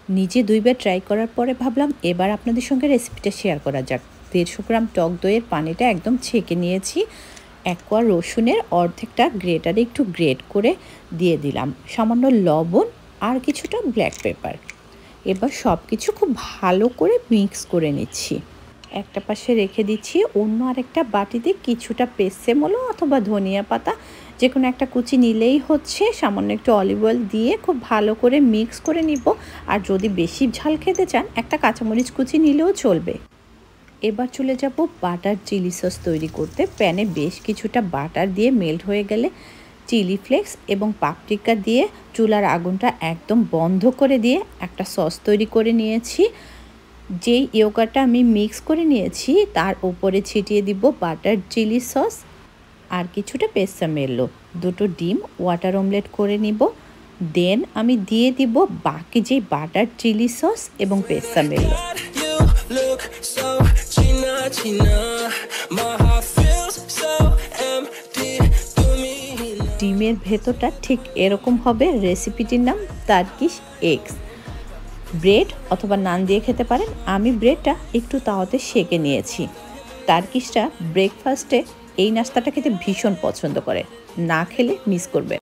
নিজে 2 বার ট্রাই করার পরে ভাবলাম এবার আপনাদের সঙ্গে রেসিপিটা শেয়ার করা যাক। 150 গ্রাম টক দইয়ের পানিটা একদম ছেঁকে নিয়েছি। 1 কোয়া রসুনের অর্ধেকটা গ্রেটারে একটু গ্রেট করে দিয়ে দিলাম। সামান্য লবণ আর কিছুটা ব্ল্যাক পেপার। এবার সব কিছু খুব ভালো করে মিক্স করে নিচ্ছি। একটা পাশে রেখে দিচ্ছি। অন্য আরেকটা বাটিতে কিছুটা পেসেমোলো অথবা ধনিয়া পাতা যে কোনো একটা কুচি নিলেই হচ্ছে। সামান্য একটু অলিভ অয়েল দিয়ে খুব ভালো করে মিক্স করে নিব। আর যদি বেশি ঝাল খেতে চান একটা কাঁচামরিচ কুচি নিলেও চলবে। এবার চলে যাব বাটার চিলি সস তৈরি করতে। প্যানে বেশ কিছুটা বাটার দিয়ে মেল্ট হয়ে গেলে চিলি ফ্লেক্স এবং পাপরিকা দিয়ে চুলার আগুনটা একদম বন্ধ করে দিয়ে একটা সস তৈরি করে নিয়েছি। যেই ইয়োগার্টটা আমি মিক্স করে নিয়েছি তার উপরে ছিটিয়ে দিব বাটার চিলি সস আর কিছুটা পেসামেলো। 2টো ডিম ওয়াটার অমলেট করে নিব। দেন আমি দিয়ে দিব বাকি যে বাটার চিলি সস এবং পেসামেলো। ডিমের ভেতরটা ঠিক এরকম হবে। রেসিপিটির নাম টার্কিশ এগস। ব্রেড অথবা নান দিয়ে খেতে পারেন। আমি ব্রেডটা একটু তাওয়াতে সেঁকে নিয়েছি। টার্কিশরা ব্রেকফাস্টে এই নাস্তাটা খেতে ভীষণ পছন্দ করে। না খেলে মিস করবে।